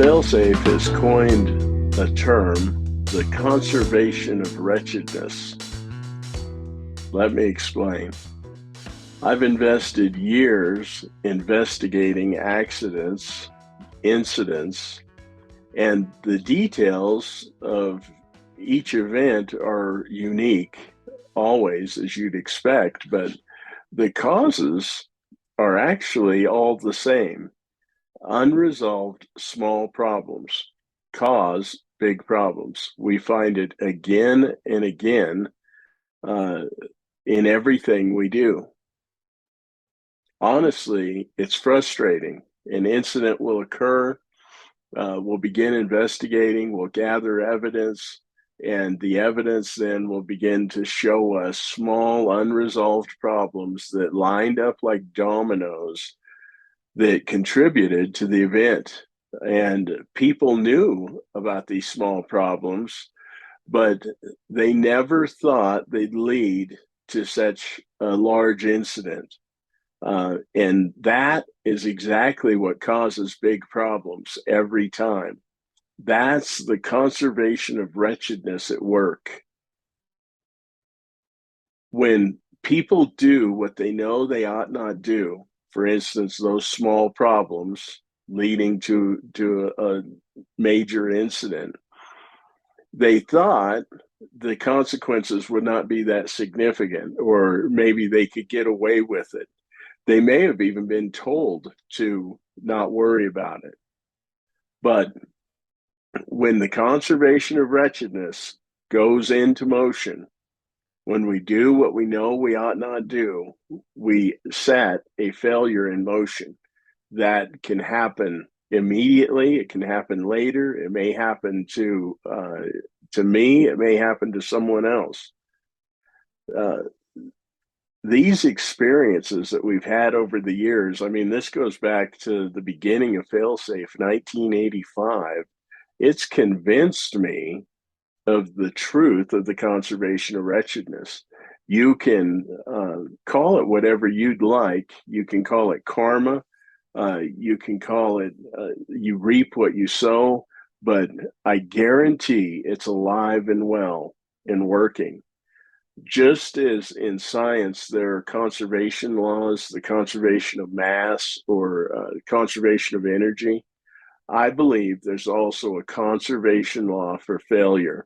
Failsafe has coined a term, the conservation of wretchedness. Let me explain. I've invested years investigating accidents, incidents, and the details of each event are unique, always, as you'd expect, but the causes are actually all the same. Unresolved small problems cause big problems. We find it again and again uh, in everything we do. Honestly, it's frustrating. An incident will occur, we'll begin investigating, we'll gather evidence, and the evidence then will begin to show us small unresolved problems that lined up like dominoes that contributed to the event. And people knew about these small problems, but they never thought they'd lead to such a large incident. And that is exactly what causes big problems every time. That's the conservation of wretchedness at work. When people do what they know they ought not do, for instance, those small problems leading to a major incident, they thought the consequences would not be that significant, or maybe they could get away with it. They may have even been told to not worry about it. But when the conservation of wretchedness goes into motion, when we do what we know we ought not do, we set a failure in motion that can happen immediately. It can happen later. It may happen to me. It may happen to someone else. These experiences that we've had over the years, I mean, this goes back to the beginning of Failsafe, 1985. It's convinced me of the truth of the conservation of wretchedness. You can call it whatever you'd like. You can call it karma. You can call it you reap what you sow. But I guarantee it's alive and well and working. Just as in science, there are conservation laws, the conservation of mass or conservation of energy, I believe there's also a conservation law for failure.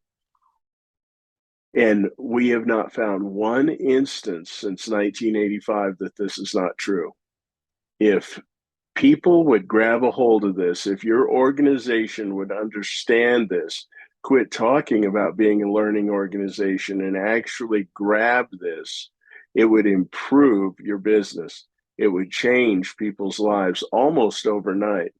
And we have not found one instance since 1985 that this is not true. If people would grab a hold of this, if your organization would understand this, quit talking about being a learning organization and actually grab this, it would improve your business. It would change people's lives almost overnight.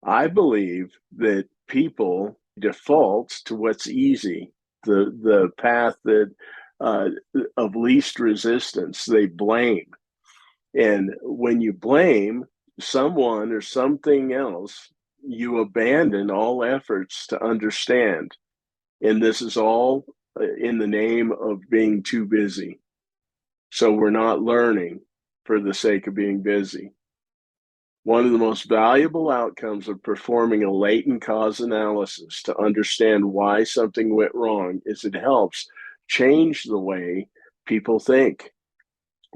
I believe that people default to what's easy, the path that of least resistance. They blame. And when you blame someone or something else, you abandon all efforts to understand. And this is all in the name of being too busy. So we're not learning for the sake of being busy. One of the most valuable outcomes of performing a latent cause analysis to understand why something went wrong is it helps change the way people think.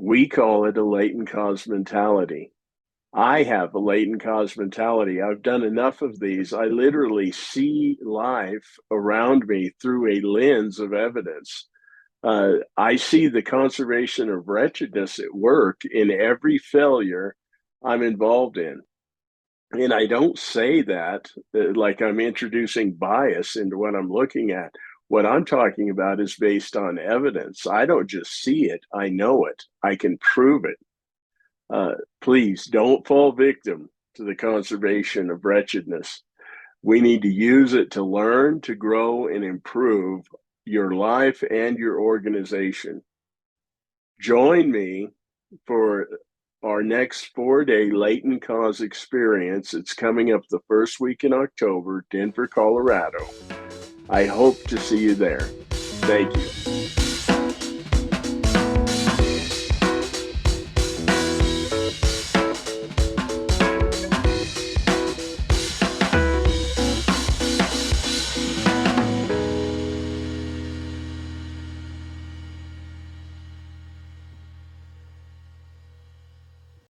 We call it a latent cause mentality. I have a latent cause mentality. I've done enough of these. I literally see life around me through a lens of evidence. I see the conservation of wretchedness at work in every failure I'm involved in. And I don't say that like I'm introducing bias into what I'm looking at. What I'm talking about is based on evidence. I don't just see it, I know it. I can prove it. Please don't fall victim to the conservation of wretchedness. We need to use it to learn, to grow, and improve your life and your organization. Join me for our next 4-day latent cause experience. It's coming up the first week in October, Denver, Colorado. I hope to see you there. Thank you.